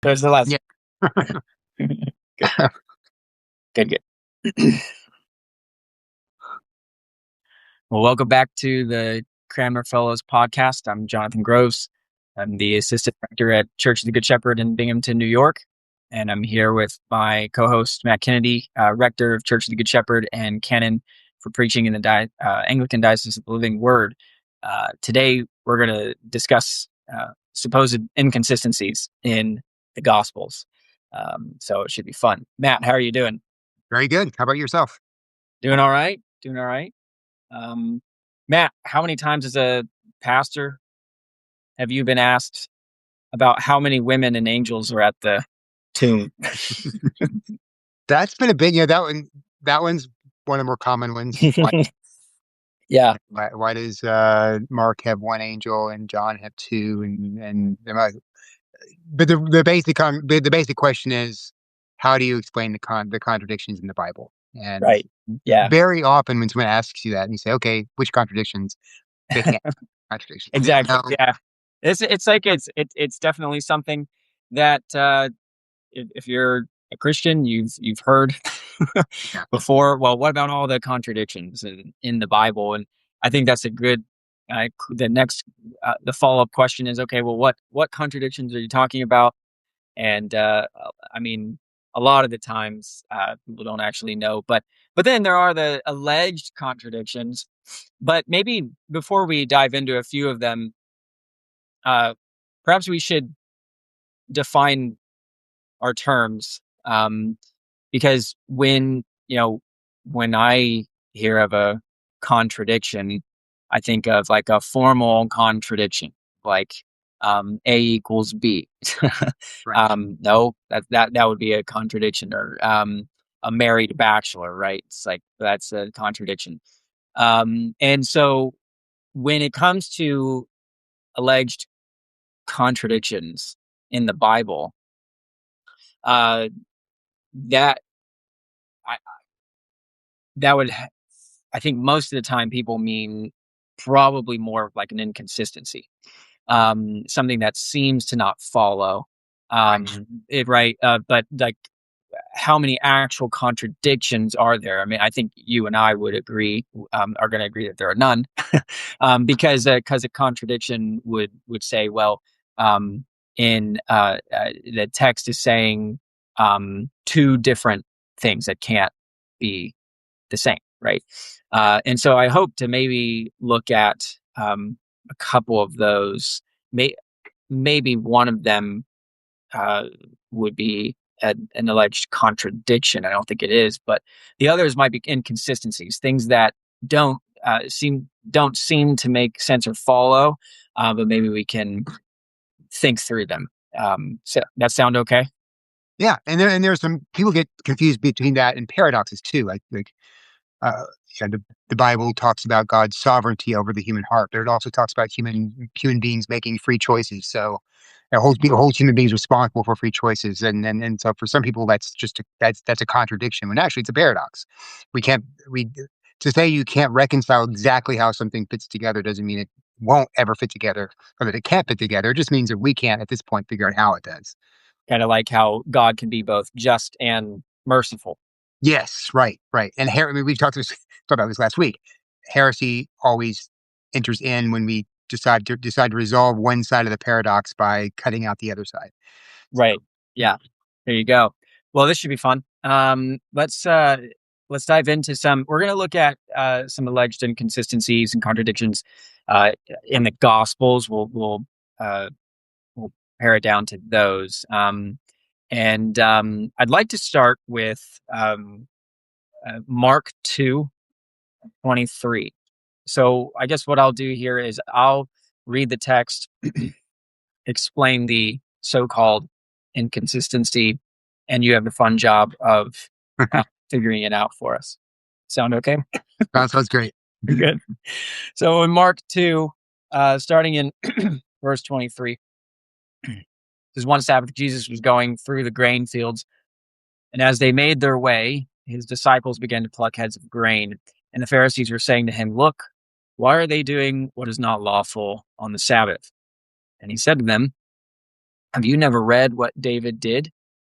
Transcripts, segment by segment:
There's the last. Yeah. Good, good, good. Well, welcome back to the Cranmer Fellows podcast. I'm Jonathan Groves. I'm the assistant director at Church of the Good Shepherd in Binghamton, New York. And I'm here with my co-host, Matt Kennedy, rector of Church of the Good Shepherd and canon for preaching in the Anglican Diocese of the Living Word. Today, we're going to discuss supposed inconsistencies in the Gospels. So it should be fun. Matt, how are you doing? Very good. How about yourself? Doing all right. Doing all right. Matt, how many times as a pastor have you been asked about how many women and angels are at the tomb? That's been a big, that one's one of the more common ones. Yeah, Why does Mark have one angel and John have two? But the basic question is, how do you explain the contradictions in the Bible? And right. Yeah, very often when someone asks you that and you say, okay, which contradictions? They can't contradictions. They don't exactly. know. Yeah, it's definitely something that if you're a Christian, you've heard Yeah. before. Well, what about all the contradictions in the Bible? And I think that's a good. The next, the follow up question is, okay, well, what contradictions are you talking about? And I mean, a lot of the times people don't actually know, but then there are the alleged contradictions. But maybe before we dive into a few of them, uh, perhaps we should define our terms, because when I hear of a contradiction, I think of like a formal contradiction, like A equals B. Right. No, that would be a contradiction, or a married bachelor, right? It's like that's a contradiction. And so when it comes to alleged contradictions in the Bible, uh, that I, that would I think most of the time people mean probably more of like an inconsistency, something that seems to not follow. Right. Right. But like, how many actual contradictions are there? I mean, I think you and I would agree, are going to agree that there are none, because a contradiction would say, well, in the text is saying two different things that can't be the same, right? And so I hope to maybe look at a couple of those. Maybe one of them uh, would be an alleged contradiction. I don't think it is, but the others might be inconsistencies, things that don't seem to make sense or follow, but maybe we can think through them. So that sound okay? Yeah. There's some people get confused between that and paradoxes too. Uh, the Bible talks about God's sovereignty over the human heart, but it also talks about human beings making free choices. So it holds human beings responsible for free choices, and so for some people that's a contradiction. When actually it's a paradox. We can't we To say you can't reconcile exactly how something fits together doesn't mean it won't ever fit together, or that it can't fit together. It just means that we can't at this point figure out how it does. Kind of like how God can be both just and merciful. Yes, right, right. And I mean, talked about this last week. Heresy always enters in when we decide to resolve one side of the paradox by cutting out the other side. So, Right. Yeah. There you go. Well, this should be fun. Let's dive into some. We're going to look at some alleged inconsistencies and contradictions in the Gospels. We'll pare it down to those. And I'd like to start with Mark 2:23. So I guess what I'll do here is I'll read the text, explain the so-called inconsistency, and you have the fun job of figuring it out for us. Sound okay? sounds great. Good. So in Mark 2, starting in verse 23, says, one Sabbath Jesus was going through the grain fields, and as they made their way, his disciples began to pluck heads of grain. And the Pharisees were saying to him, look, why are they doing what is not lawful on the Sabbath? And he said to them, Have you never read what David did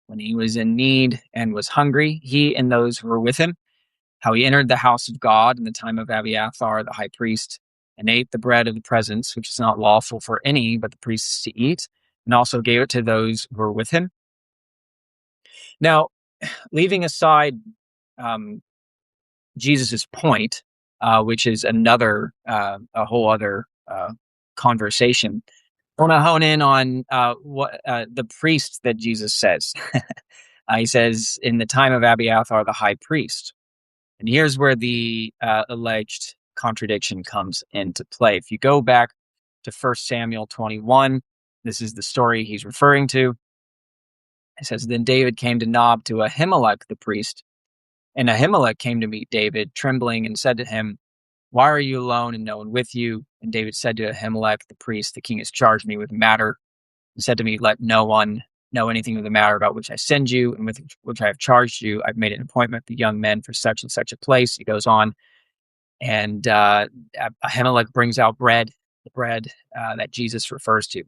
when he was in need and was hungry, he and those who were with him? How he entered the house of God in the time of Abiathar the high priest, and ate the bread of the presence, which is not lawful for any but the priests to eat, and also gave it to those who were with him. Now, leaving aside um, Jesus's point, which is a whole other conversation, I want to hone in on what the priest that Jesus says. He says, in the time of Abiathar the high priest. And here's where the alleged contradiction comes into play. If you go back to 1 Samuel 21, this is the story he's referring to. It says, Then David came to Nob to Ahimelech the priest, and Ahimelech came to meet David, trembling, and said to him, Why are you alone and no one with you? And David said to Ahimelech the priest, The king has charged me with a matter, and said to me, Let no one know anything of the matter about which I send you, and with which I have charged you. I've made an appointment with the young men for such and such a place. He goes on, and Ahimelech brings out the bread that Jesus refers to.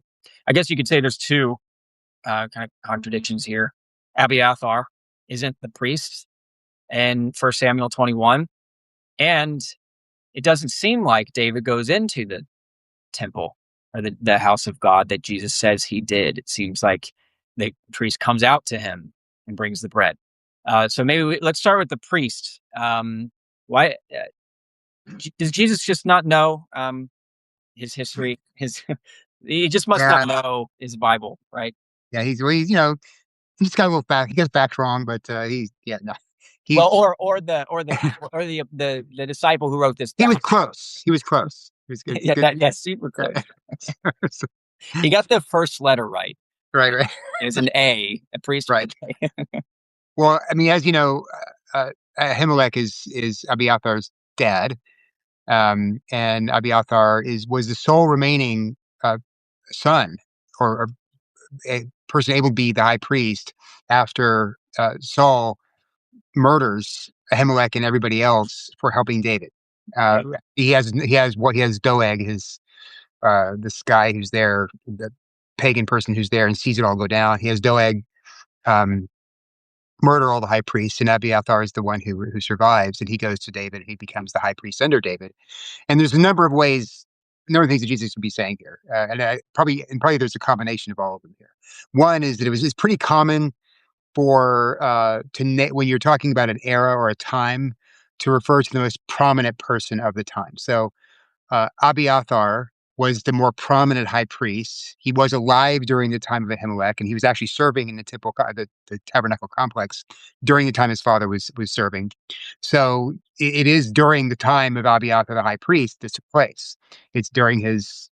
I guess you could say there's two kind of contradictions here. Abiathar isn't the priest in 1 Samuel 21, and it doesn't seem like David goes into the temple or the house of God that Jesus says he did. It seems like the priest comes out to him and brings the bread. So maybe let's start with the priest. Why does Jesus just not know his history? His he just must Yeah, not know his Bible, right? yeah. He's got a little back. He gets facts wrong, but he's yeah no. Well, He's the disciple who wrote this he down. was close. He was close. He was good. Yeah, Good. super close. He got the first letter right. Right, right, It's an A. A priest with right. an A. Well, I mean, as you know, Ahimelech is Abiathar's dad, and Abiathar is was the sole remaining son or a person able to be the high priest after Saul murders Ahimelech and everybody else for helping David. Uh, Right. he has Doeg, his this guy who's there, the pagan person who's there and sees it all go down. He has Doeg um, murder all the high priests, and Abiathar is the one who survives, and he goes to David, and he becomes the high priest under David. And there's a number of ways, a number of things that Jesus would be saying here, probably there's a combination of all of them here. One is that it's pretty common for when you're talking about an era or a time to refer to the most prominent person of the time. So Abiathar was the more prominent high priest. He was alive during the time of Ahimelech, and he was actually serving in the temple, the tabernacle complex during the time his father was serving. So it is during the time of Abiathar the high priest this took place. It's during his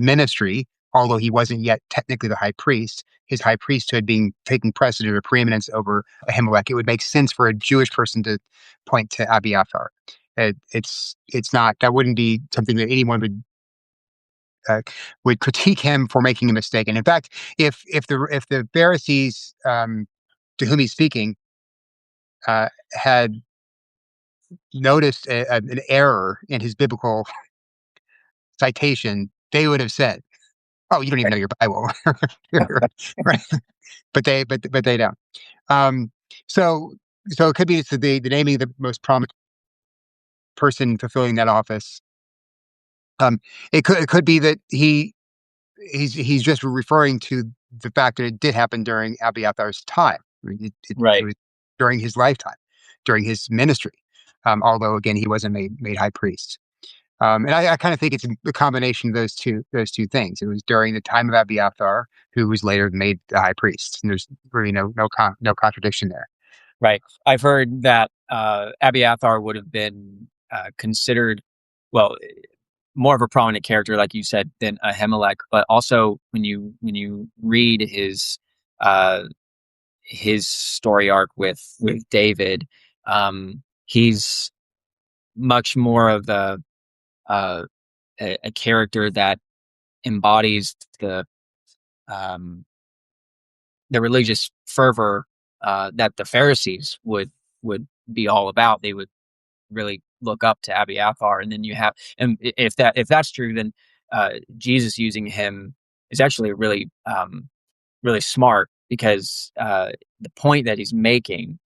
ministry, although he wasn't yet technically the high priest. His high priesthood being taking precedent or preeminence over Ahimelech. It would make sense for a Jewish person to point to Abiathar. It's not that wouldn't be something that anyone uh, would critique him for making a mistake. And in fact, if the Pharisees to whom he's speaking had noticed an error in his biblical citation, they would have said, "Oh, you don't even know your Bible," right? But they don't. Um, so so it could be it's the naming the most prominent person fulfilling that office. Um, it could be that he's just referring to the fact that it did happen during Abiathar's time. I mean, it Right. was during his lifetime, during his ministry. Although again, he wasn't made high priest. And I kind of think it's a combination of those two things. It was during the time of Abiathar, who was later made the high priest. And there's really no contradiction there. Right. I've heard that Abiathar would have been considered, well, more of a prominent character, like you said, than Ahimelech. But also, when you read uh, his story arc with David, he's much more of uh, a character that embodies um, the religious fervor that the Pharisees would be all about. They would really look up to Abiathar, and then you have, and if that's true, then Jesus using him is actually really smart because the point that he's making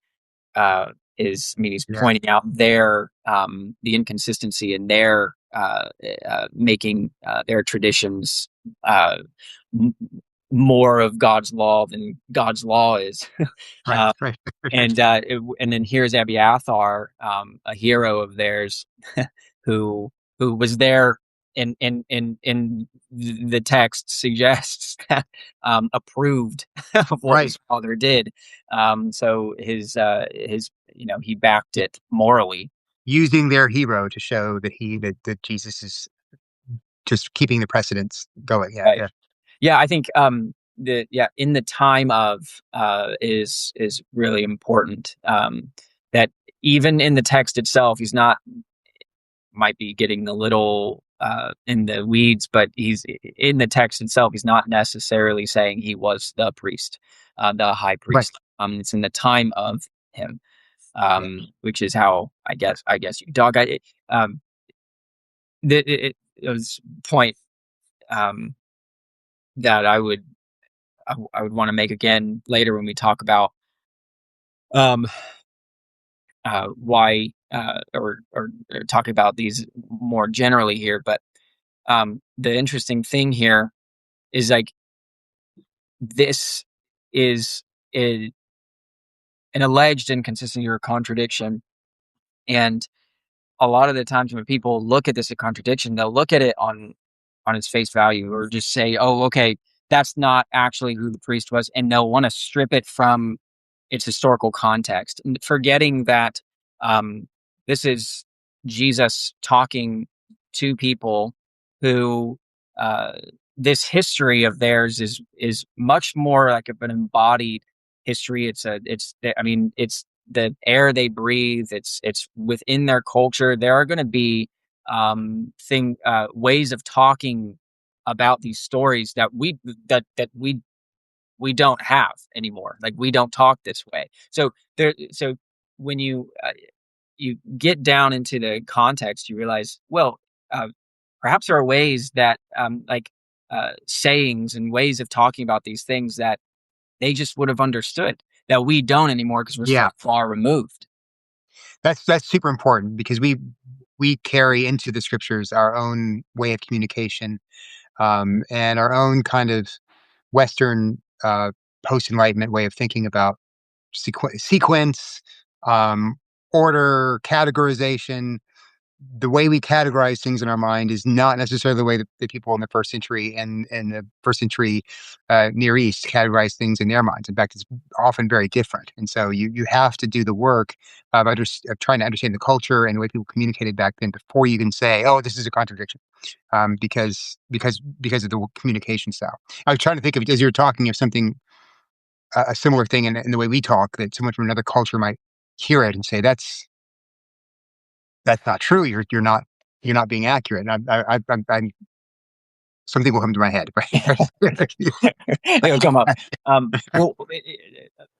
is, I mean, he's Yeah. pointing out the inconsistency in their making their traditions uh, m- more of God's law than God's law is. Right. uh, Right. and then here's Abiathar, a hero of theirs, who was there, in the text suggests that approved of what Right. his father did. So his he backed it morally. Using their hero to show that Jesus is just keeping the precedents going. Yeah. Right. Yeah. Yeah, I think the yeah in the time of is really important. That even in the text itself, he's not might be getting a little in the weeds, but he's in the text itself. He's not necessarily saying he was the priest, the high Right. priest. It's in the time of him, Yeah. which is how I guess you dog. It was a point um, that I would want to make again later when we talk about um, why or talk about these more generally here. But the interesting thing here is like this is a, an alleged inconsistency or contradiction, and a lot of the times when people look at this a contradiction, they'll look at it on its face value or just say, "Oh, okay, that's not actually who the priest was," and they'll want to strip it from its historical context, and forgetting that um, this is Jesus talking to people who uh, this history of theirs is much more like of an embodied history. I mean, it's the air they breathe. It's within their culture. There are going to be ways of talking about these stories that we don't have anymore. Like we don't talk this way. So when you get down into the context, you realize, well, uh, perhaps there are ways that sayings and ways of talking about these things that they just would have understood that we don't anymore because we're so Yeah. far removed. That's super important because we carry into the scriptures our own way of communication, and our own kind of Western post Enlightenment way of thinking about sequence, um, order, categorization. The way we categorize things in our mind is not necessarily the way that people in the first century and the first century Near East categorize things in their minds. In fact, it's often very different. And so you have to do the work of trying to understand the culture and the way people communicated back then before you can say, "Oh, this is a contradiction," because of the communication style. I was trying to think of, as you were talking, of something a similar thing in the way we talk, that someone from another culture might hear it and say, that's not true. You're not being accurate. And I'm something will come to my head. Right? It'll come up.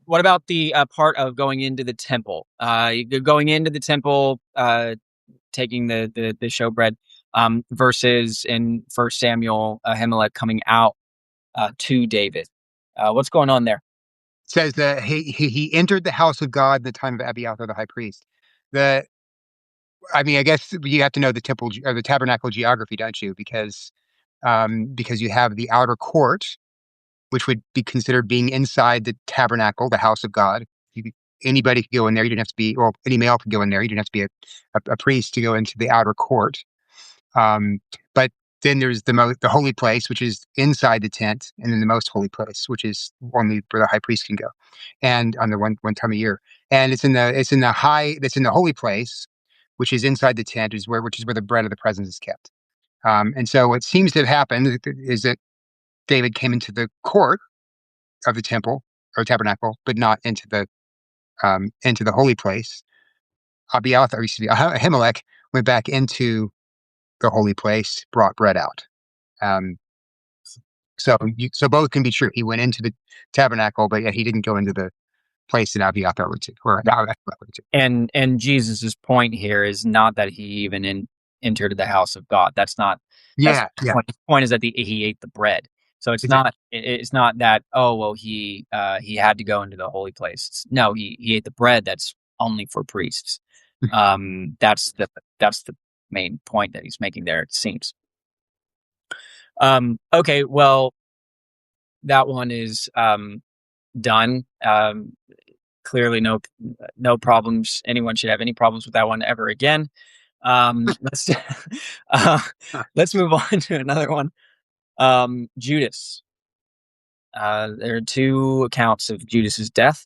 What about the part of going into the temple? You're going into the temple, taking the showbread, versus in First Samuel, Ahimelech coming out to David. What's going on there? Says that he entered the house of God in the time of Abiathar the high priest. The I mean, I guess you have to know the temple or the tabernacle geography, don't you? Because you have the outer court, which would be considered being inside the tabernacle, the house of God. You could, anybody could go in there. You didn't have to be, well, any male could go in there. You didn't have to be a priest to go into the outer court. Um, but then there's the holy place, which is inside the tent, and then the most holy place, which is only where the high priest can go, and on the one time a year. And it's in the holy place, which is inside the tent, which is where the bread of the presence is kept. And so what seems to have happened is that David came into the court of the temple or tabernacle, but not into the holy place. Abiathar, excuse me, Ahimelech went back into the holy place, brought bread out. Um, so both can be true. He went into the tabernacle, but yet he didn't go into the place that Abiathar went to, or Ahimelech went to. And Jesus's point here is not that he even entered the house of God. That's not that's Yeah, the yeah, point. The point is that he ate the bread. So it's It's a, it's not that, oh well, he had to go into the holy place. No, he ate the bread that's only for priests. That's the main point that he's making there, it seems. Okay, well, that one is done. Clearly, no problems. Anyone should have any problems with that one ever again. Let's uh, let's move on to another one. Judas. There are two accounts of Judas's death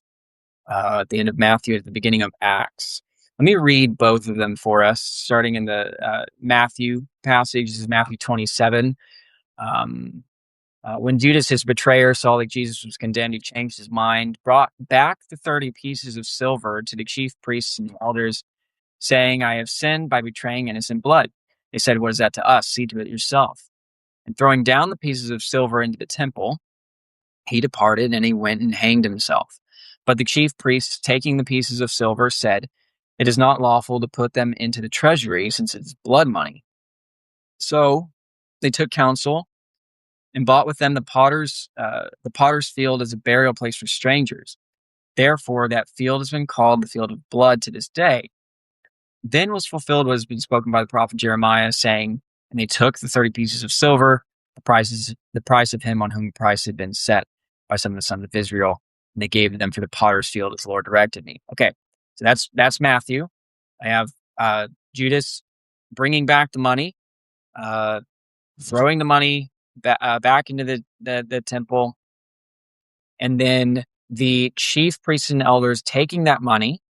at the end of Matthew, at the beginning of Acts. Let me read both of them for us, starting in the Matthew passage. This is Matthew 27. Um, when Judas, his betrayer, saw that Jesus was condemned, he changed his mind, brought back the 30 pieces of silver to the chief priests and elders, saying, I have sinned by betraying innocent blood. They said, what is that to us? See to it yourself. And throwing down the pieces of silver into the temple, he departed and he went and hanged himself. But the chief priests, taking the pieces of silver, said, it is not lawful to put them into the treasury, since it is blood money. So they took counsel and bought with them the potter's field as a burial place for strangers. Therefore, that field has been called the field of blood to this day. Then was fulfilled what has been spoken by the prophet Jeremiah, saying, and they took the 30 pieces of silver, the price of him on whom the price had been set by some of the sons of Israel, and they gave them for the potter's field as the Lord directed me. Okay, so that's Matthew. I have Judas bringing back the money, uh, throwing the money back into the temple, and then the chief priests and elders taking that money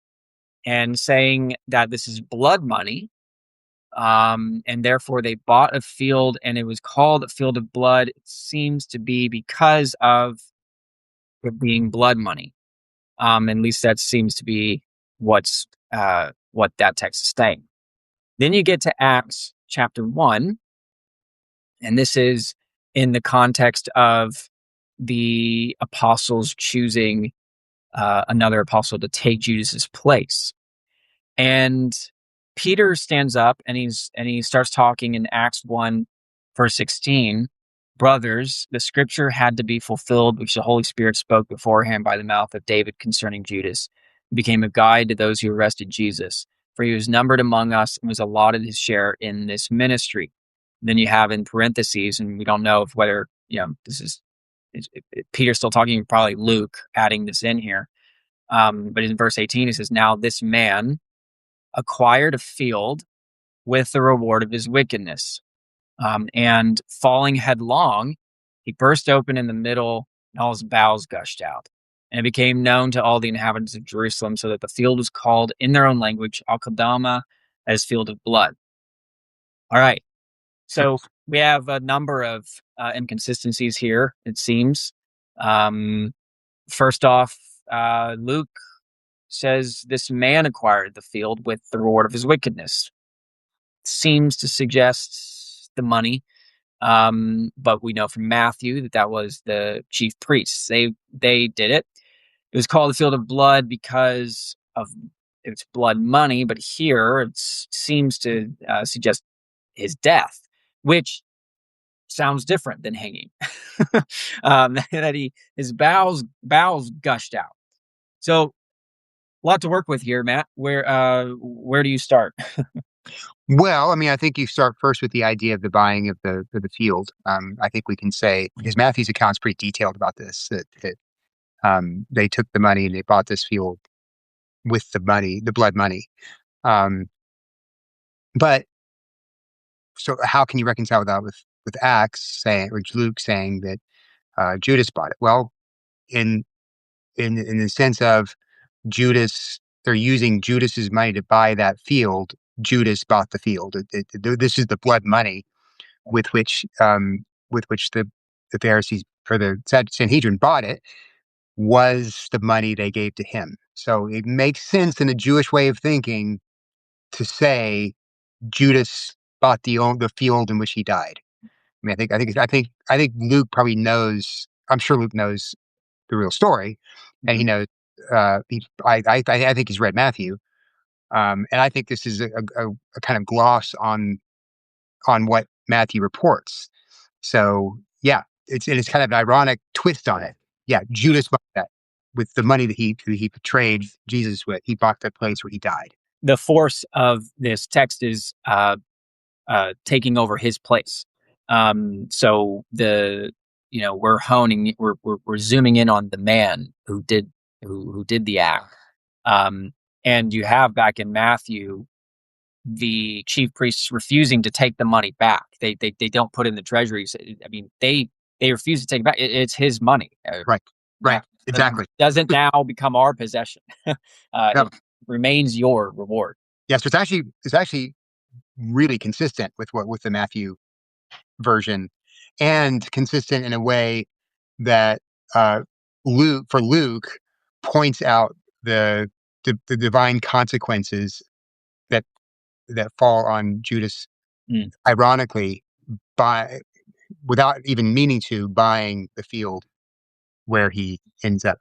and saying that this is blood money, and therefore they bought a field, and it was called a field of blood. It seems to be because of it being blood money. At least that seems to be what that text is saying. Then you get to Acts chapter 1, and this is in the context of the apostles choosing another apostle to take Judas's place. And Peter stands up and he starts talking in Acts 1, verse 16. Brothers, the scripture had to be fulfilled, which the Holy Spirit spoke beforehand by the mouth of David concerning Judas. It became a guide to those who arrested Jesus, for he was numbered among us and was allotted his share in this ministry. Then you have in parentheses, and we don't know if whether, this is Peter's still talking, probably Luke adding this in here. But in verse 18, he says, now this man acquired a field with the reward of his wickedness. And falling headlong, he burst open in the middle, and all his bowels gushed out. And it became known to all the inhabitants of Jerusalem, so that the field was called in their own language, Al-Qadama, as field of blood. All right. So we have a number of inconsistencies here, it seems. First off, Luke says this man acquired the field with the reward of his wickedness. Seems to suggest the money, but we know from Matthew that was the chief priests. They did it. It was called the field of blood because of its blood money, but here it seems to suggest his death, which sounds different than hanging. That his bowels gushed out. So a lot to work with here, Matt. Where do you start? well, I mean, I think you start first with the idea of the buying of the field. I think we can say, because Matthew's account is pretty detailed about this, that they took the money and they bought this field with the money, the blood money. But so how can you reconcile that with Acts saying, or Luke saying that Judas bought it? Well, in the sense of Judas, they're using Judas's money to buy that field. Judas bought the field. This is the blood money with which the Pharisees or the Sanhedrin bought it, was the money they gave to him. So it makes sense in a Jewish way of thinking to say Judas bought the field in which he died. I mean, I think Luke probably knows. I'm sure Luke knows the real story, and he knows. I think he's read Matthew, and I think this is a kind of gloss on what Matthew reports. So yeah, it's kind of an ironic twist on it. Yeah, Judas bought that with the money that he betrayed Jesus with. He bought that place where he died. The force of this text is taking over his place. So we're zooming in on the man who did the act. Um, and you have back in Matthew the chief priests refusing to take the money back. They don't put in the treasuries. I mean, they refuse to take it back. It's his money. Right, Now right, exactly. doesn't now become our possession. No, It remains your reward. yeah, so it's actually really consistent with what with the Matthew version, and consistent in a way that uh, Luke points out the divine consequences that that fall on Judas, Mm, ironically, by without even meaning to, buying the field where he ends up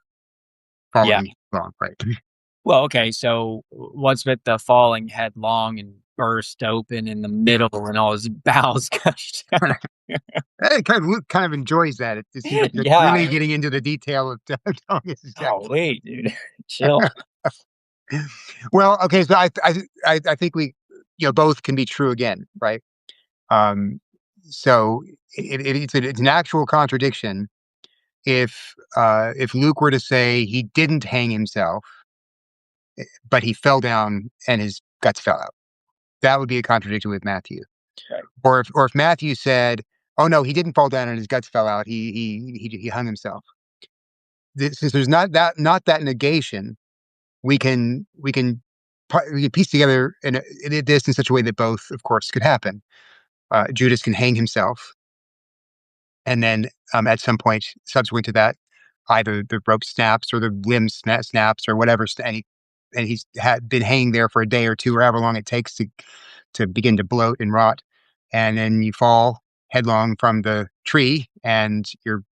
yeah. falling wrong. Right. Well, okay. So what's with the falling headlong and burst open in the middle and all his bowels gushed out? Luke kind of enjoys that. It seems like they're Yeah. really getting into the detail of telling us exactly. Golly, dude. Chill. Well, okay, so I think we both can be true again, right? Um, so it's an actual contradiction if Luke were to say he didn't hang himself, but he fell down and his guts fell out. That would be a contradiction with Matthew. Right. Or if Matthew said, "Oh no, he didn't fall down and his guts fell out. He hung himself." Since there's not that negation, we can piece together this in such a way that both, of course, could happen. Judas can hang himself, and then at some point subsequent to that, either the rope snaps or the limb snaps or whatever, and he's had been hanging there for a day or two, or however long it takes to begin to bloat and rot, and then you fall headlong from the tree, and you're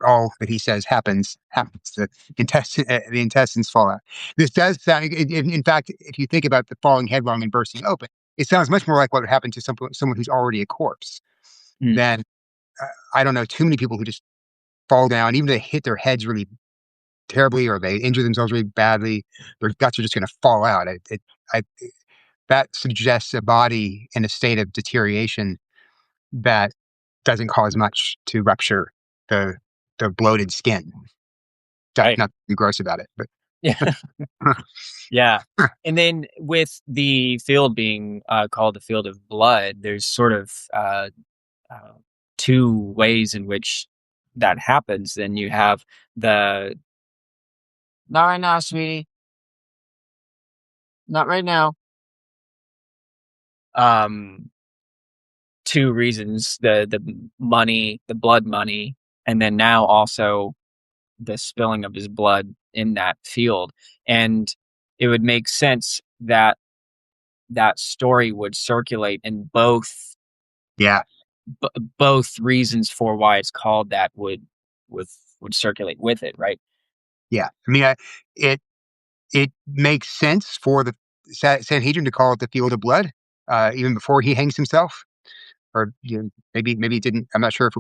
all that he says happens. The intestines fall out. This does sound. In fact, if you think about the falling headlong and bursting open, it sounds much more like what would happen to someone who's already a corpse. Mm, Than I don't know too many people who just fall down, even if they hit their heads really terribly or they injure themselves really badly. Their guts are just going to fall out. I, that suggests a body in a state of deterioration that doesn't cause much to rupture the the bloated skin. right. Not to be gross about it, but Yeah. Yeah. And then with the field being called the field of blood, there's sort of uh, two ways in which that happens. Then you have the not right now, sweetie, not right now. Um, two reasons: the money, the blood money, and then now also the spilling of his blood in that field. And it would make sense that that story would circulate in yeah, both reasons for why it's called that would would circulate with it, right? yeah. I mean, it it makes sense for the Sanhedrin to call it the field of blood, even before he hangs himself, or maybe it didn't. I'm not sure if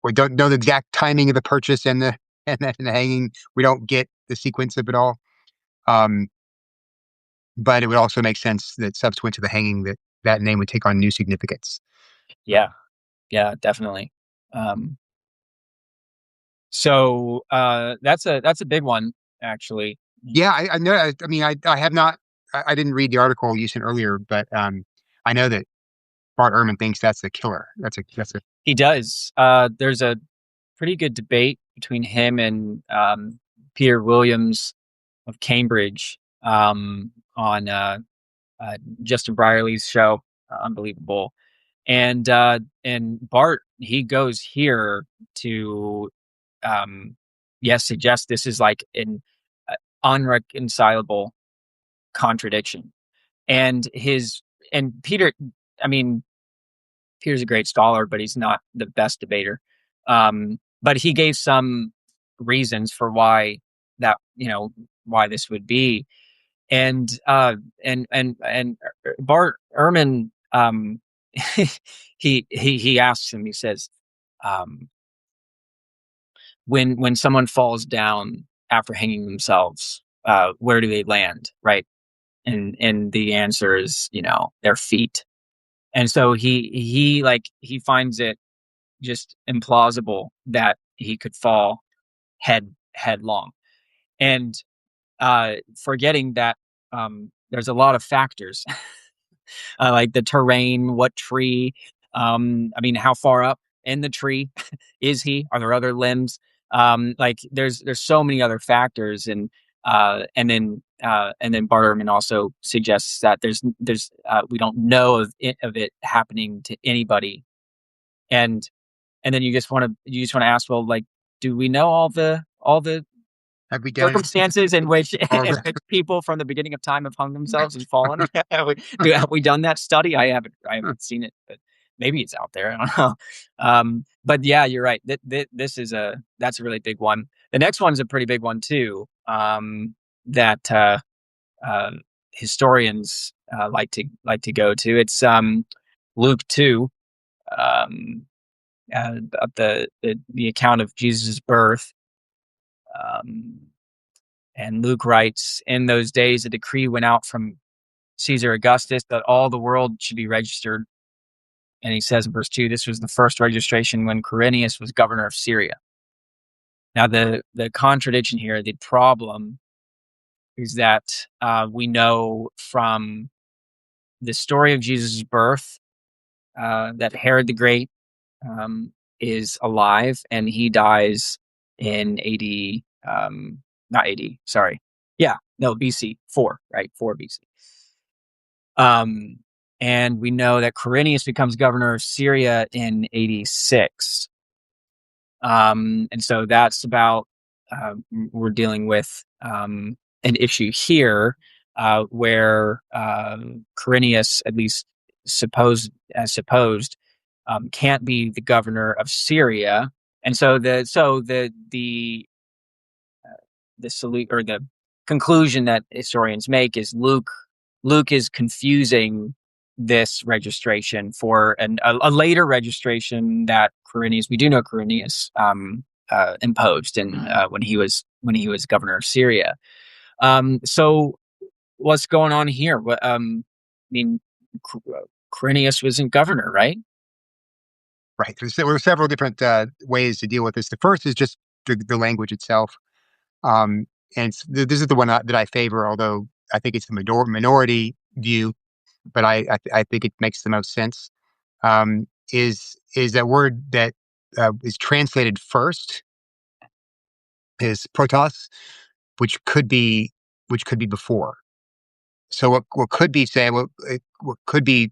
we don't know the exact timing of the purchase and the and the hanging. We don't get the sequence of it all. Um, but it would also make sense that subsequent to the hanging, that name would take on new significance. Yeah, yeah, definitely. Um, so that's a big one, actually. Yeah, I know. I mean, I have not. I didn't read the article you sent earlier, but I know that Bart Ehrman thinks that's the killer. That's a He does. There's a pretty good debate between him and Peter Williams of Cambridge on Justin Brierly's show. Unbelievable. And Bart, he goes here to yes, suggest this is like an unreconcilable contradiction. And his and Peter, I mean, Peter's a great scholar, but he's not the best debater. But he gave some reasons for why that why this would be, and Bart Ehrman he asks him. He says, um, when someone falls down after hanging themselves, where do they land, right? And the answer is, their feet. And so he finds it just implausible that he could fall headlong, and forgetting that there's a lot of factors, like the terrain, what tree, I mean, how far up in the tree is he? Are there other limbs? Like there's so many other factors, and then Barterman also suggests that there's we don't know of it happening to anybody, and then you just want to ask, well, like, do we know all the Have we done circumstances in which all in the which people from the beginning of time have hung themselves and fallen? Have we done that study? I haven't seen it, but maybe it's out there. I don't know. But yeah, you're right. That's a really big one. The next one's a pretty big one too. That uh, historians like to go to. It's Luke 2. Um, of the account of Jesus' birth. Um, and Luke writes, in those days, a decree went out from Caesar Augustus that all the world should be registered. And he says in verse 2, this was the first registration when Quirinius was governor of Syria. Now, the contradiction here, the problem is that we know from the story of Jesus' birth that Herod the Great um, is alive, and he dies in AD, not AD, sorry. Yeah, no, BC 4, right? 4 BC. Um, and we know that Quirinius becomes governor of Syria in 86. And so that's about, we're dealing with an issue here where Quirinius, at least supposed, can't be the governor of Syria, and so the conclusion that historians make is Luke is confusing this registration for a later registration that Quirinius, we do know Quirinius imposed, and when he was governor of Syria. So what's going on here? I mean, Quirinius wasn't governor, right? right? There were several different ways to deal with this. The first is just the language itself. Um, and this is the one that I favor, although I think it's the minority view, but I think it makes the most sense. Is that word that is translated first is protos, which could be before. So what could be saying what could be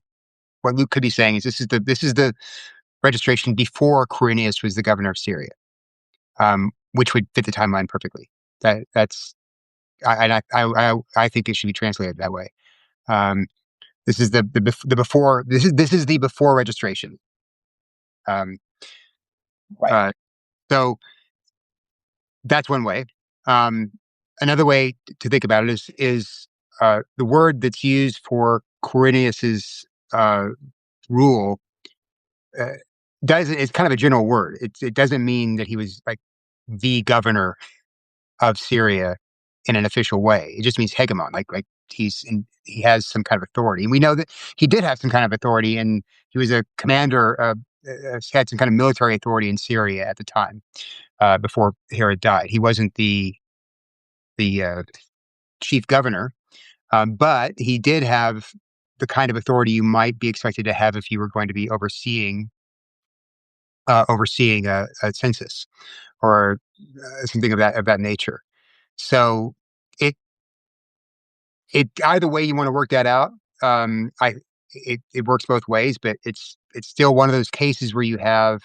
what Luke could be saying is this is the registration before Quirinius was the governor of Syria, which would fit the timeline perfectly. That's I think it should be translated that way. Um, this is the before. This is the before registration. Um, Right. so that's one way. Um, Another way to think about it is the word that's used for Quirinius's rule. Uh, doesn't It's kind of a general word. It doesn't mean that he was like the governor of Syria in an official way. It just means hegemon, like he has some kind of authority. And we know that he did have some kind of authority, and he was a commander, had some kind of military authority in Syria at the time before Herod died. He wasn't the chief governor, but he did have the kind of authority you might be expected to have if you were going to be overseeing a census or something of that nature. So it either way you want to work that out, I it works both ways, but it's still one of those cases where you have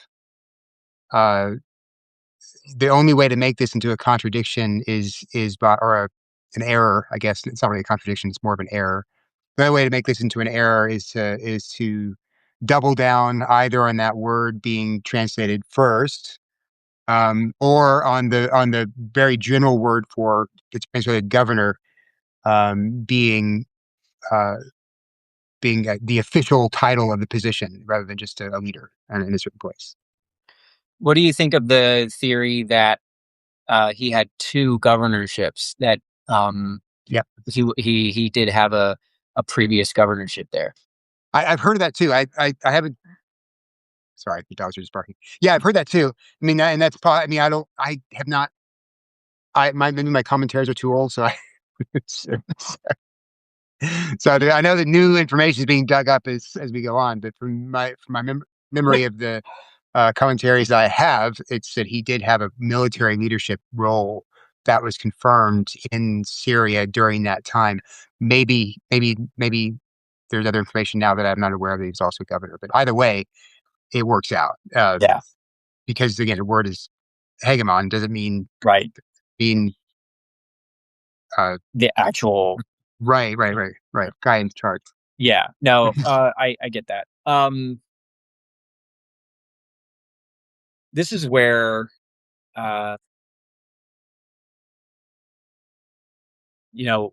uh, the only way to make this into a contradiction is by an error. I guess it's not really a contradiction; it's more of an error. The only way to make this into an error is to double down either on that word being translated first, or on the very general word for the translated governor being uh, being the official title of the position rather than just a leader in a certain place. What do you think of the theory that he had two governorships? That um, Yeah, he did have a previous governorship there. I've heard of that too. I haven't. Sorry, the dogs are just barking. Yeah, I've heard that too. I mean, and that's probably. I mean, I have not. Maybe my commentaries are too old, so I. So I know that new information is being dug up as we go on, but from my memory of the commentaries that I have, it's that he did have a military leadership role that was confirmed in Syria during that time. Maybe there's other information now that I'm not aware of that he's also governor, but either way, it works out Yeah. because again, the word is hegemon doesn't Right. mean The actual. right guy in charge. Yeah. No. I get that. This is where uh you know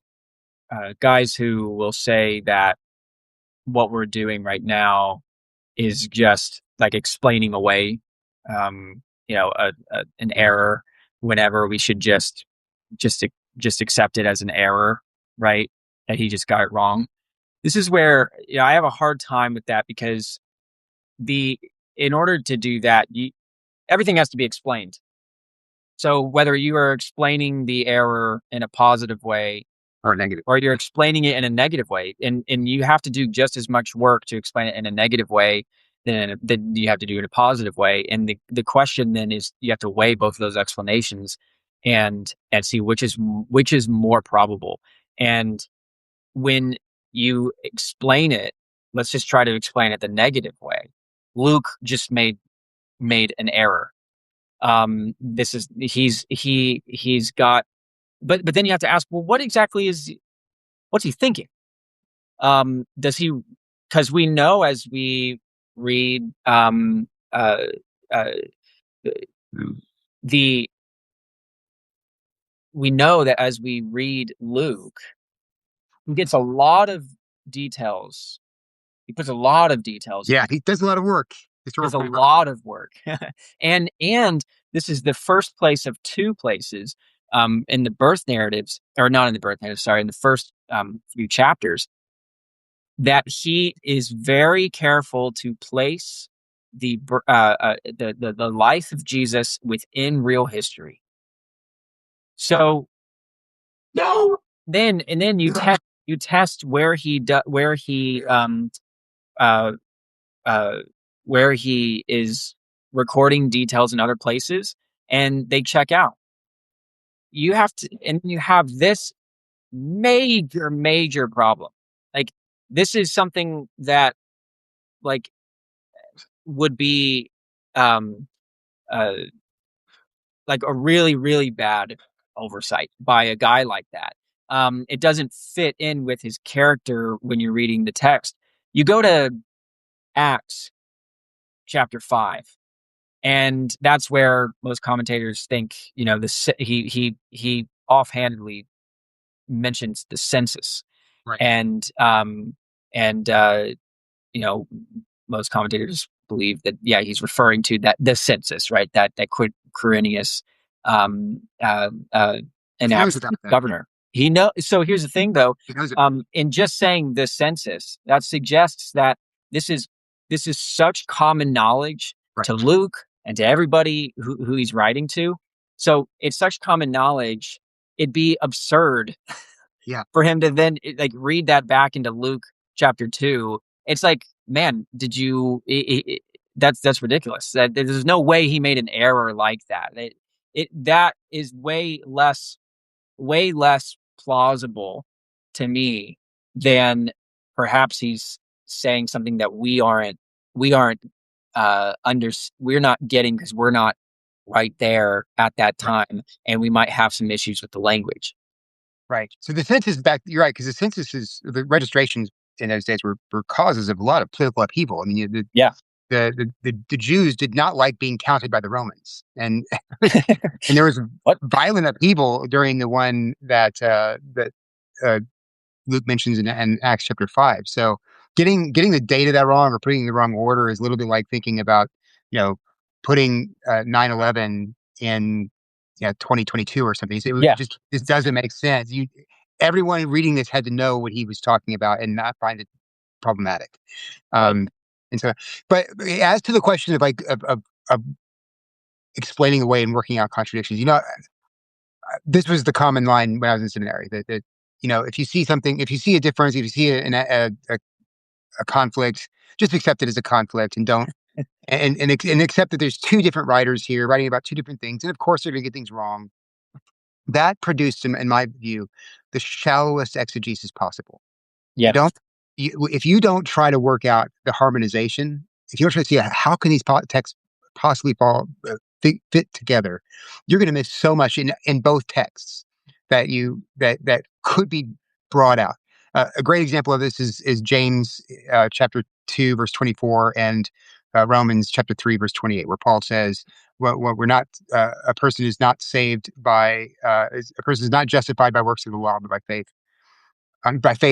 guys who will say that what we're doing right now is just like explaining away, an error whenever we should just just accept it as an error, right? That he just got it wrong. This is where I have a hard time with that because the in order to do that, everything has to be explained. So whether you are explaining the error in a positive way Or negative. or you're explaining it in a negative way, and you have to do just as much work to explain it in a negative way than you have to do in a positive way. And the question then is you have to weigh both of those explanations and see which is more probable. And when you explain it, let's just try to explain it the negative way. Luke just made an error. This is he's got, but then you have to ask, well, what's he thinking? Does he? Because we know as we read uh, the we know that as we read Luke, he gets a lot of details. He puts a lot of details in. Yeah, he does a lot of work. There's a Historical work. lot of work, and this is the first place of two places in the birth narratives, or not in the birth narrative. Sorry, in the first few chapters, that he is very careful to place the life of Jesus within real history. So no, then you test uh uh where he is recording details in other places, and they check out. You have this major problem. Like, this is something that, like, would be um uh like a really bad oversight by a guy like that. It doesn't fit in with his character when you're reading the text. You go to Acts chapter 5, and that's where most commentators think, he offhandedly mentions the census. Right. And you know, most commentators believe that, yeah, he's referring to that the census, right? That Quirinius um, uh, uh, He knows enacted about that. governor. He know. So here's the thing, though. He knows it. In just saying the census, that suggests that this is this is such common knowledge Right. to Luke and to everybody who he's writing to. So it's such common knowledge. It'd be absurd Yeah. for him to then like read that back into Luke chapter 2. It's like, man, did you? That's ridiculous. There's no way he made an error like that. That is way less plausible to me than perhaps he's saying something that we aren't we're not getting because we're not right there at that Right. time, and we might have some issues with the language. Right. So the census back, you're right, because the registrations in those days were causes of a lot of political upheaval. I mean, Yeah. the Jews did not like being counted by the Romans, and and there was What? violent upheaval during the one that uh, Luke mentions in Acts chapter 5. So getting the data that wrong or putting the wrong order is a little bit like thinking about, you know, putting 9/11 in 2022 or something. It Yeah, just this doesn't make sense. Everyone reading this had to know what he was talking about and not find it problematic. right. Um, and so, but as to the question of like of explaining away and working out contradictions, this was the common line when I was in seminary that if you see something, if you see a difference, if you see a conflict, just accept it as a conflict and don't and accept that there's two different writers here writing about two different things, and of course they're going to get things wrong. That produced, in my view, the shallowest exegesis possible. You Yeah, don't, if you don't try to work out the harmonization, if you don't try to see how can these texts possibly fit together, you're going to miss so much in both texts that could be brought out. A great example of this is James chapter 2 verse 24 and Romans chapter 3 verse 28, where Paul says, "Well, we're not a person is not saved by a person is not justified by works of the law, but by faith,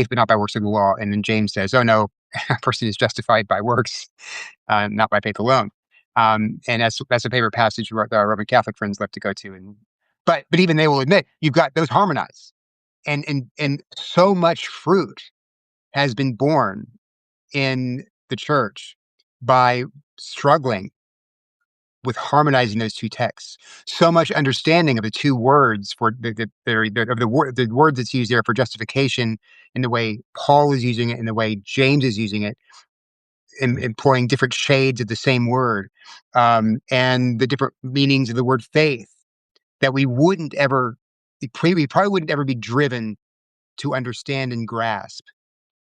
but not by works of the law." And then James says, "Oh no, a person is justified by works, not by faith alone." And that's a favorite passage our Roman Catholic friends love to go to. And but even they will admit you've got those harmonized, and so much fruit has been born in the church by struggling with harmonizing those two texts. So much understanding of the two words for the word that's used there for justification, in the way Paul is using it, in the way James is using it, employing different shades of the same word, and the different meanings of the word faith that we probably wouldn't ever be driven to understand and grasp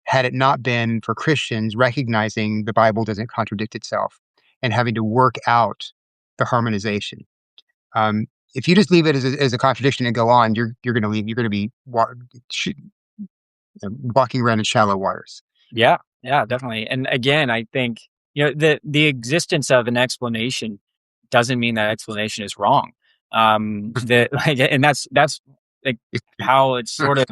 had it not been for Christians recognizing the Bible doesn't contradict itself and having to work out the harmonization. Um, if you just leave it as a contradiction and go on, you're going to leave. You're going to be walking around in shallow waters. yeah, yeah, definitely. And again, I think the existence of an explanation doesn't mean that explanation is wrong. The like, and that's like how it's sort of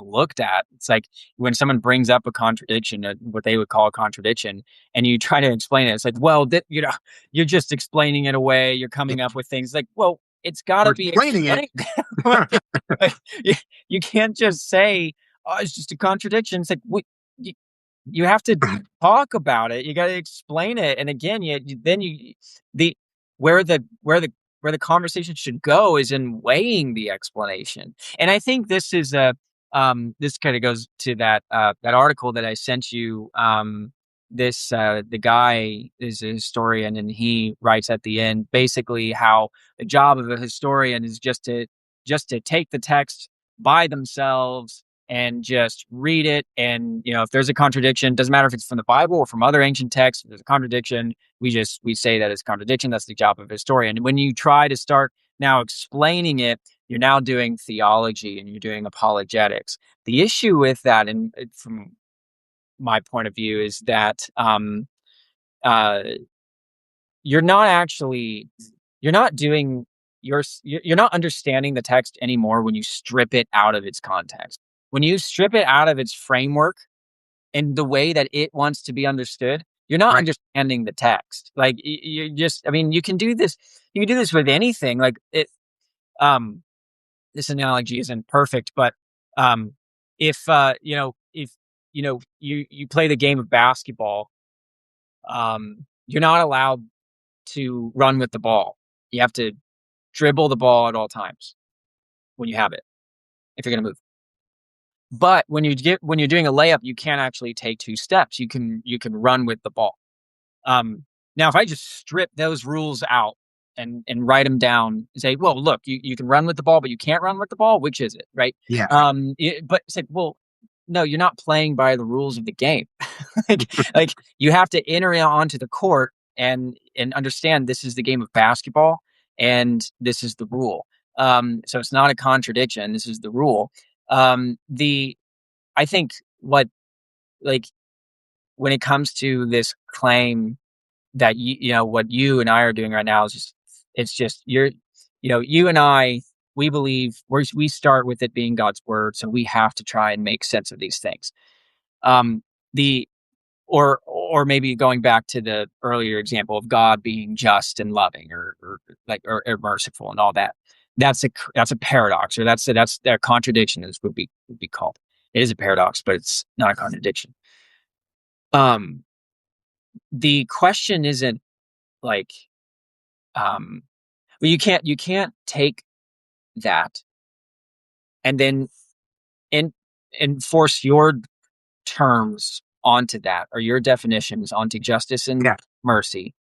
looked at. It's like when someone brings up a contradiction, what they would call a contradiction, and you try to explain it. It's like, well, you're just explaining it away. You're coming up with things like, well, it's got We're to be explaining it. explained. Like, you, you can't just say, "Oh, it's just a contradiction." It's like you, you have to talk about it. You got to explain it. And again, then the where the where the where the conversation should go is in weighing the explanation. And I think this kind of goes to that article that I sent you. The guy is a historian, and he writes at the end basically how the job of a historian is just to take the text by themselves and just read it. And if there's a contradiction, doesn't matter if it's from the Bible or from other ancient texts, if there's a contradiction, we say that it's contradiction. That's the job of a historian. And when you try to start now explaining it, you're now doing theology and you're doing apologetics. The issue with that, and from my point of view, is that uh, you're not actually you're not doing you're not understanding the text anymore when you strip it out of its context. When you strip it out of its framework and the way that it wants to be understood, you're not Right. understanding the text. Like you just, I mean, you can do this with anything. Like um, this analogy isn't perfect, but um, if you play the game of basketball, you're not allowed to run with the ball. You have to dribble the ball at all times when you have it, if you're going to move. But when you're doing a layup, you can't actually take two steps. You can run with the ball. Now, if I just strip those rules out and write them down and say, well, look, you can run with the ball, but you can't run with the ball. Which is it, right? Yeah. But it's like, well, no, you're not playing by the rules of the game. like you have to enter onto the court and understand this is the game of basketball and this is the rule. So it's not a contradiction. This is the rule. The I think what like when it comes to this claim that what you and I are doing right now is just you and I, we believe we start with it being God's word, so we have to try and make sense of these things. Um, the or maybe going back to the earlier example of God being just and loving, or merciful and all that. That's a paradox, or that's a contradiction, is would be called. It is a paradox, but it's not a contradiction. Um, the question isn't like, um, well, you can't take that and then in enforce your terms onto that, or your definitions onto justice and Yeah. mercy.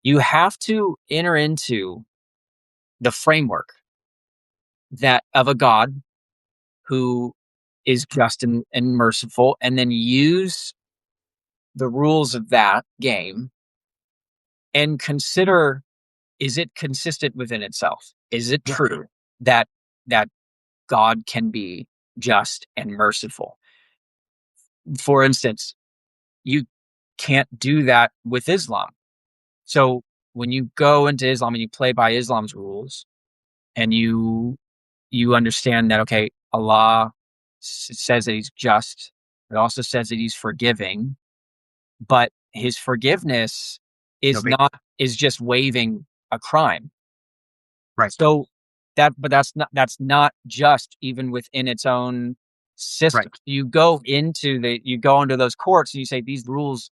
You have to enter into the framework that of a God who is just and merciful, and then use the rules of that game and consider, is it consistent within itself? Is it Yeah. true that that God can be just and merciful? For instance, you can't do that with Islam. So when you go into Islam and you play by Islam's rules, and you understand that, okay, Allah says that he's just, it also says that he's forgiving, but his forgiveness No is big. not is just waiving a crime. Right. So that's not just even within its own Right. system. You go into those courts and you say these rules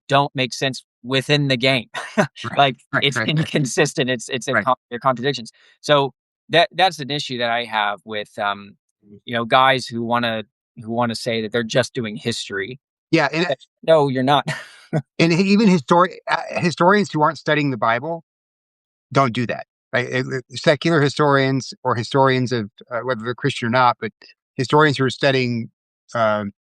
don't make sense within the game. Right. Like, Right. it's Right. Right. inconsistent. It's a Right. they're contradictions. So that's an issue that I have with guys who wanna say that they're just doing history. Yeah. And No, you're not. even historians who aren't studying the Bible don't do that. Right? Secular historians or historians of whether they're Christian or not, but historians who are studying um,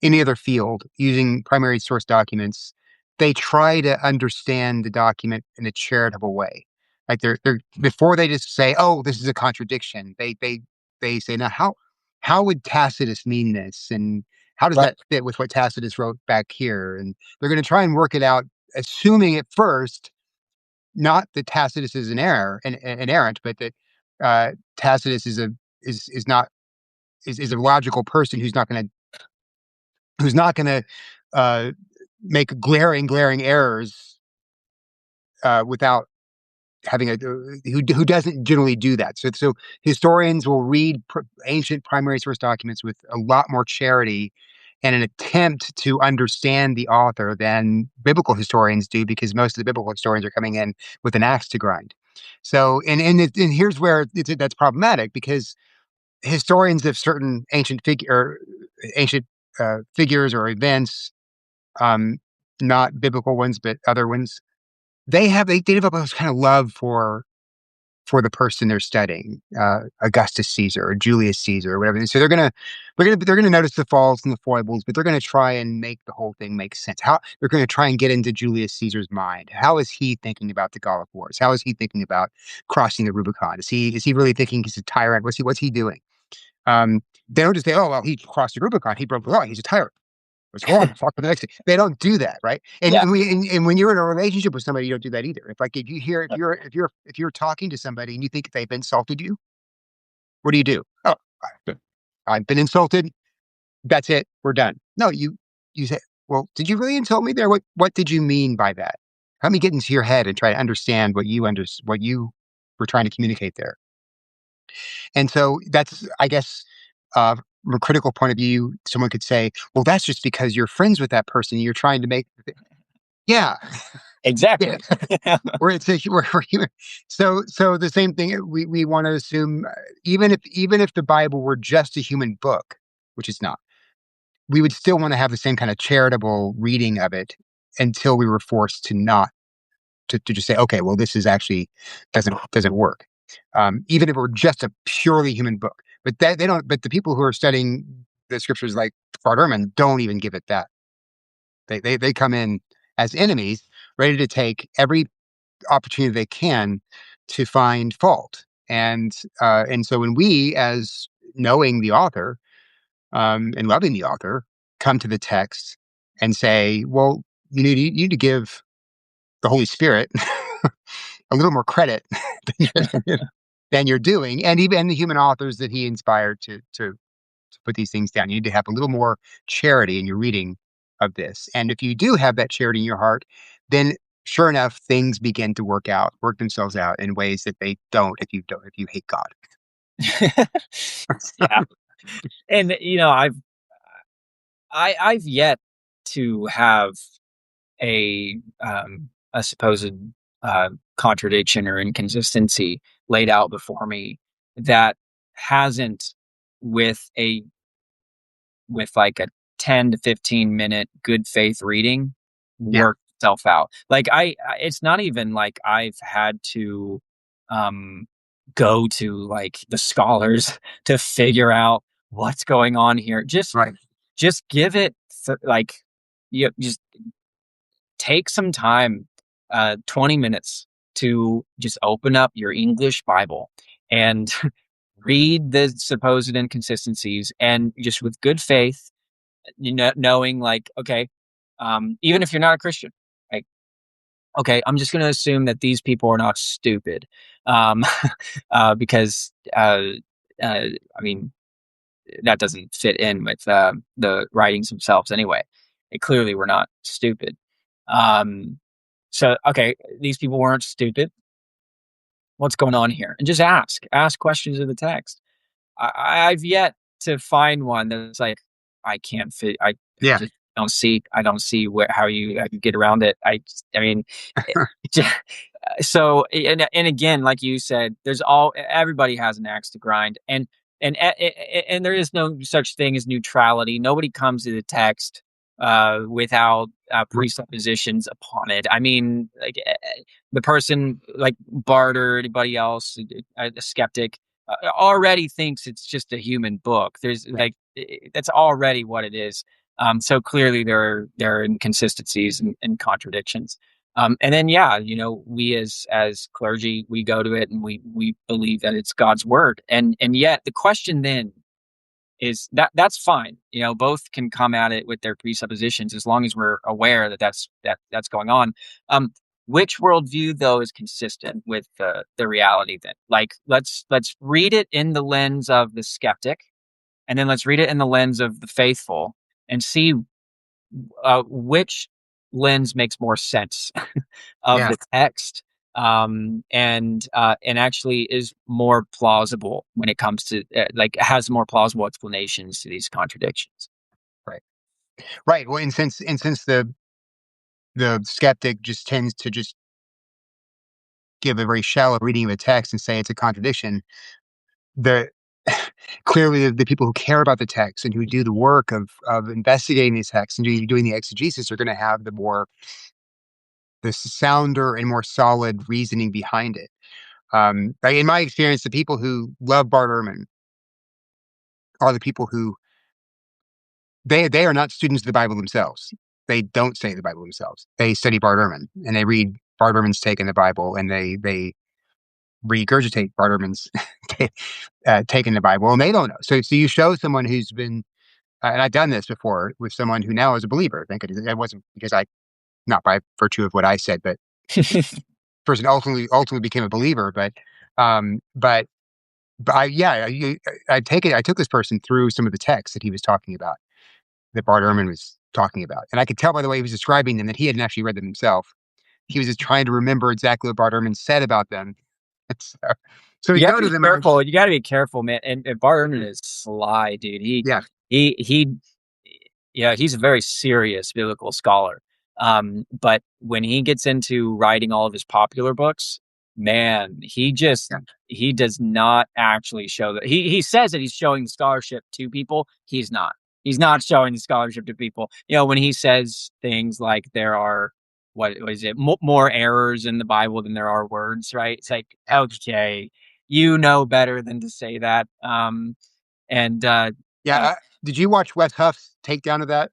any other field using primary source documents, they try to understand the document in a charitable way. Like they're before they just say, "Oh, this is a contradiction." They say, "Now, how would Tacitus mean this, and how does Right. that fit with what Tacitus wrote back here?" And they're going to try and work it out, assuming at first not that Tacitus is an error and an errant, but that Tacitus is not is a logical person who's not going to uh, make glaring errors without having who doesn't generally do that. So historians will read ancient primary source documents with a lot more charity and an attempt to understand the author than biblical historians do, because most of the biblical historians are coming in with an axe to grind. So and here's where that's problematic, because historians of certain ancient figures or events, um, not biblical ones, but other ones. They develop this kind of love for the person they're studying, Augustus Caesar or Julius Caesar or whatever. And so they're gonna notice the faults and the foibles, but they're gonna try and make the whole thing make sense. How they're gonna try and get into Julius Caesar's mind. How is he thinking about the Gallic Wars? How is he thinking about crossing the Rubicon? Is he really thinking he's a tyrant? What's he doing? They don't just say, "Oh, well, he crossed the Rubicon. He broke the law. He's a tyrant." Let's go on, talk to the next thing. They don't do that, right? And Yeah. and when you're in a relationship with somebody, you don't do that either. If you hear if you're talking to somebody and you think they've insulted you, what do you do? Oh, I've been insulted. That's it. We're done. No, you say, well, did you really insult me there? What did you mean by that? Let me get into your head and try to understand what you were trying to communicate there. And so that's, I guess, from a critical point of view, someone could say, well, that's just because you're friends with that person. You're trying to make, yeah, yeah. Exactly. Where it's a, where you, so the same thing. We want to assume, even if the Bible were just a human book, which it's not, we would still want to have the same kind of charitable reading of it until we were forced to not to just say, okay, well, this is actually doesn't work. Even if it were just a purely human book, but that they don't. But the people who are studying the scriptures, like Bart Ehrman, don't even give it that. They come in as enemies, ready to take every opportunity they can to find fault. And so when we, as knowing the author and loving the author, come to the text and say, well, you need to give the Holy Spirit a little more credit than you're doing, and even the human authors that he inspired to put these things down. You need to have a little more charity in your reading of this. And if you do have that charity in your heart, then sure enough, things begin to work themselves out in ways that they don't if you hate God. Yeah. And I've yet to have a supposed contradiction or inconsistency laid out before me that hasn't with a with like a 10 to 15 minute good faith reading Yeah, work itself out. Like it's not even like I've had to um go to like the scholars to figure out what's going on here. right. Just give it like you just take some time, 20 minutes to just open up your English Bible and read the supposed inconsistencies and just with good faith, knowing like, okay, even if you're not a Christian, like, okay, I'm just going to assume that these people are not stupid. Um, because, I mean, that doesn't fit in with the writings themselves anyway. They clearly were not stupid. Um, so, okay, these people weren't stupid. What's going on here? And just ask questions of the text. I've yet to find one that's like, I can't fit. I Yeah, just I don't see where how you get around it. I mean, it, so and again, like you said, everybody has an axe to grind, and there is no such thing as neutrality. Nobody comes to the text without presuppositions upon it. I mean, like the person like Bart or anybody else, a skeptic, already thinks it's just a human book. There's right. like that's already what it is. So clearly there are inconsistencies and contradictions. And then yeah, we as clergy, we go to it and we believe that it's God's word. And yet the question then is that's fine. Both can come at it with their presuppositions as long as we're aware that that's going on. Um, which worldview though is consistent with the reality then? Like let's read it in the lens of the skeptic, and then let's read it in the lens of the faithful, and see which lens makes more sense of Yeah, the text, and actually is more plausible when it comes to like has more plausible explanations to these contradictions. right. Right. Well, and since the skeptic just tends to just give a very shallow reading of a text and say it's a contradiction, the clearly the people who care about the text and who do the work of investigating these texts and doing the exegesis are going to have the sounder and more solid reasoning behind it. Like in my experience, the people who love Bart Ehrman are the people who they are not students of the Bible themselves. They don't study the Bible themselves. They study Bart Ehrman and they read Bart Ehrman's take in the Bible and they regurgitate Bart Ehrman's take in the Bible, and they don't know. So you show someone who's been, and I've done this before with someone who now is a believer. Thank goodness it wasn't because not by virtue of what I said, but person ultimately became a believer. But I took this person through some of the texts that he was talking about, that Bart Ehrman was talking about, and I could tell by the way he was describing them that he hadn't actually read them himself. He was just trying to remember exactly what Bart Ehrman said about them. So, so we You have go to to be them and careful. You got to be careful, man. And Bart Ehrman is sly, dude. yeah, He yeah, he's a very serious biblical scholar. But when he gets into writing all of his popular books, man, yeah, he does not actually show that he says that he's showing the scholarship to people. He's not. He's not showing the scholarship to people. When he says things like there are what is it more errors in the Bible than there are words, right? It's like, yeah. okay, you know better than to say that. And Yeah, uh, did you watch Wes Huff's takedown of that?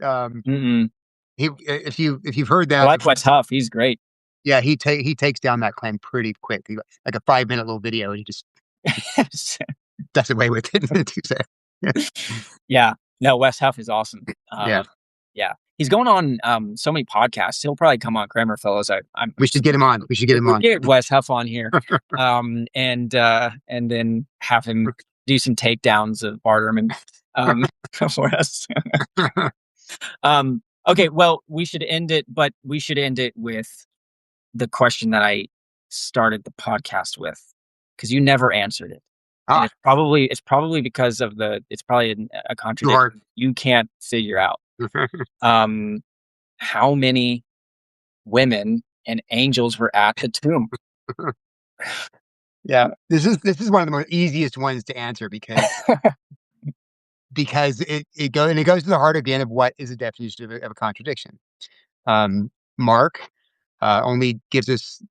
Um, mm-mm. he if you've heard I that, like Wes Huff. He's great. yeah, he takes down that claim pretty quick. Like a 5 minute little video, and he just does away with it in 2 seconds. Yeah. No, Wes Huff is awesome. Yeah, Yeah. He's going on so many podcasts. He'll probably come on Cranmer Fellows. I'm we should get him on. We should get him we'll on. get Wes Huff on here. And then have him do some takedowns of Bart Ehrman for us. Okay, well, we should end it, but we should end it with the question that I started the podcast with, because you never answered it. And Ah, it's probably because of it's probably a too hard. contradiction you can't figure out. Um, how many women and angels were at the tomb? Yeah, this is one of the most easiest ones to answer because it goes to the heart again of what is the definition of a contradiction. Mark only gives us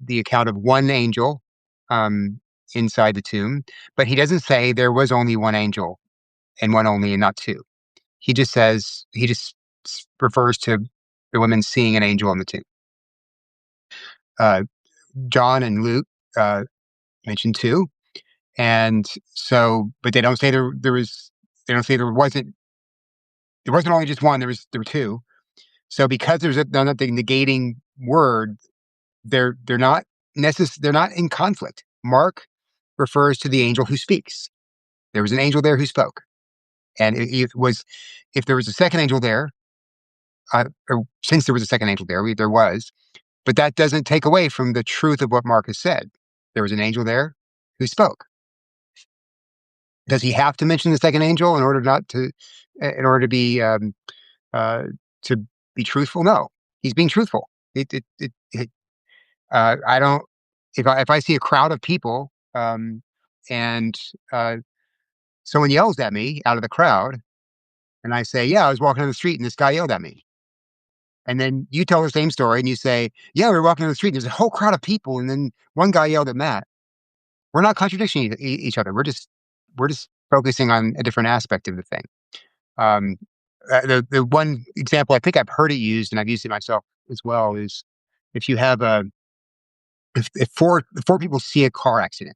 the account of one angel um, inside the tomb, but he doesn't say there was only one angel and one only and not two. He just refers to the women seeing an angel in the tomb. Uh, John and Luke uh, mention two, and so, but they don't say there was. They don't say there wasn't only just one. There were two. So because they're not the negating word, they're not in conflict. Mark refers to the angel who speaks. There was an angel there who spoke, and if there was a second angel there, or since there was a second angel there, there was, but that doesn't take away from the truth of what Mark has said. There was an angel there who spoke. Does he have to mention the second angel in order not to, in order uh, to be truthful? No, he's being truthful. I don't. If I see a crowd of people and someone yells at me out of the crowd, and I say, "Yeah, I was walking on the street and this guy yelled at me," and then you tell the same story and you say, "Yeah, we were walking on the street and there's a whole crowd of people, and then one guy yelled at Matt." We're not contradicting each other. We're just focusing on a different aspect of the thing. Um, the one example I think I've heard it used, and I've used it myself as well, is if you have a if four people see a car accident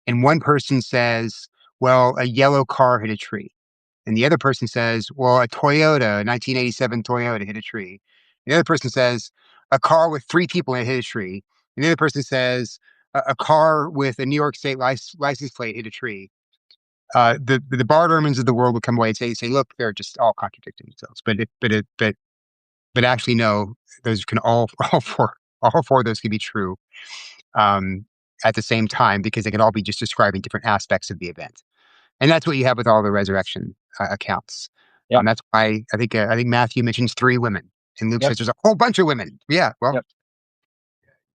and one person says, "Well, a yellow car hit a tree," and the other person says, "Well, a 1987 Toyota hit a tree," and the other person says, "A car with three people in it hit a tree," and the other person says, "A car with a New York State license plate hit a tree." The Bart Ehrmans of the world would come away and say, "Look, they're just all contradicting themselves." But actually, no, those can all four of those can be true um, at the same time because they can all be just describing different aspects of the event. And that's what you have with all the resurrection accounts. Yep. That's why I think Matthew mentions three women, and Luke Yep. says there's a whole bunch of women. Yeah, well, Yep.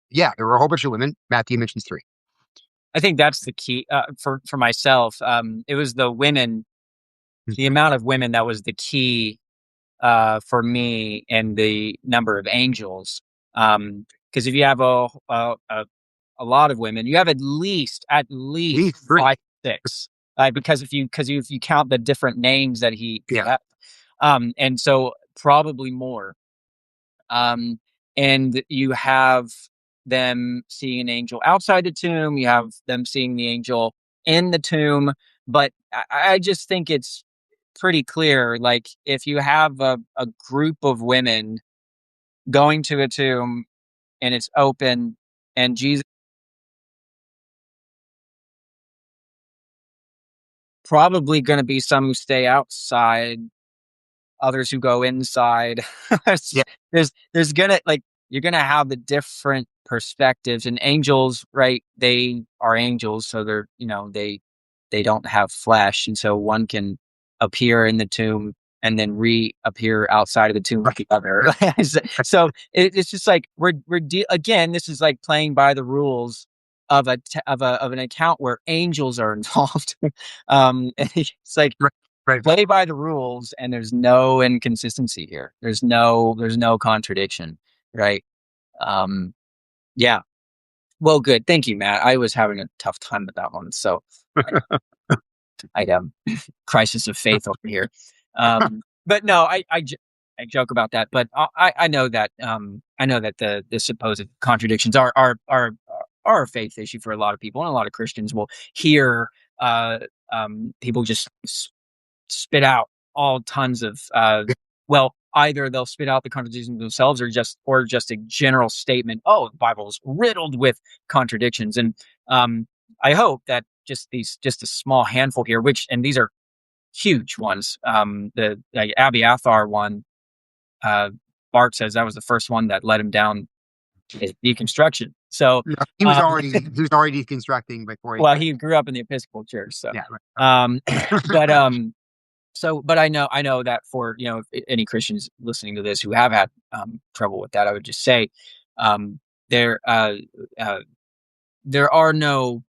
yeah, there were a whole bunch of women. Matthew mentions three. I think that's the key for myself. It was the women, the Mhm. amount of women that was the key for me, and the number of angels. Because if you have a lot of women, you have at least These three. five, six. Because if you count the different names that he Yeah, had, and so probably more. Um, and you have them seeing an angel outside the tomb. You have them seeing the angel in the tomb. But I just think it's pretty clear. Like if you have a group of women going to a tomb and it's open, and Jesus probably going to be some who stay outside, others who go inside. yeah, There's gonna like you're gonna have the different perspectives, and angels, right? They are angels, so they don't have flesh, and so one can appear in the tomb and then reappear outside of the tomb with right, the other. right. So it's just like again, this is like playing by the rules of an account where angels are involved. And it's like Right, right. play by the rules, and there's no inconsistency here. There's no contradiction, right? Um, yeah. Well, good. Thank you, Matt. I was having a tough time with that one, so I, I crisis of faith over here. But no, I joke about that, but I know that the supposed contradictions are a faith issue for a lot of people, and a lot of Christians will hear uh, people just spit out all tons of well, either they'll spit out the contradictions themselves, or just a general statement, oh, the Bible is riddled with contradictions. And I hope that just a small handful here, and these are huge ones, the like Abiathar one, uh, Bart says that was the first one that led him down his deconstruction. So, No, um, he was already deconstructing before he. well, he grew up in the Episcopal Church, so, Yeah, um, right. but but I know that for any Christians listening to this who have had trouble with that, I would just say um, there uh, there are no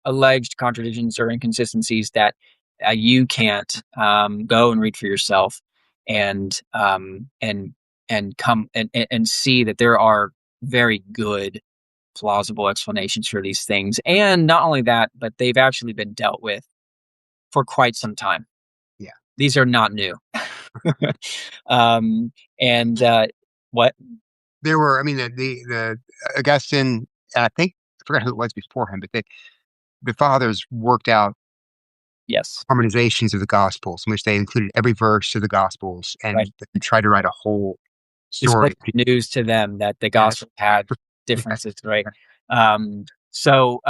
alleged contradictions or inconsistencies that you can't go and read for yourself and come and see that there are very good plausible explanations for these things. And not only that, but they've actually been dealt with for quite some time. Yeah. These are not new. um, and what? There were, I mean, the Augustine, and I think I forgot who it was before him, but the fathers worked out Yes, harmonizations of the Gospels in which they included every verse of the Gospels right. and they tried to write a whole It's story. news to them that the Yeah, gospel had yeah, differences, right? So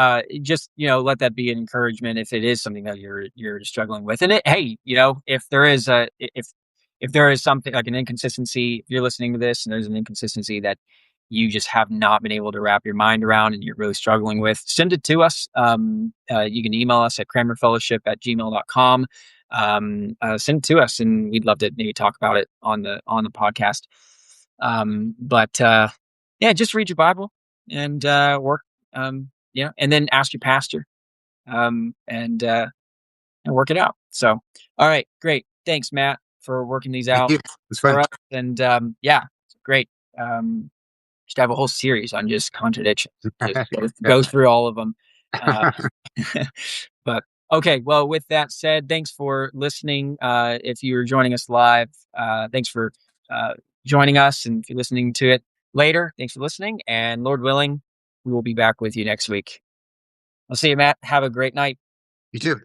just let that be an encouragement if it is something that you're struggling with. And hey, if there is if there is something like an inconsistency, if you're listening to this and there's an inconsistency that you just have not been able to wrap your mind around and you're really struggling with, send it to us. You can email us at cranmerfellowship@gmail.com. Send it to us and we'd love to maybe talk about it on the podcast. But yeah, just read your Bible and work, and then ask your pastor, and work it out. So, all right, great. Thanks, Matt, for working these thank out you. It's for fun. us. And yeah, it's great. Should have a whole series on just contradictions. Just Yeah. go through all of them. Uh, but okay, well, with that said, thanks for listening. If you're joining us live, thanks for uh, joining us. And if you're listening to it later, thanks for listening. And Lord willing, we will be back with you next week. I'll see you, Matt. Have a great night. You too.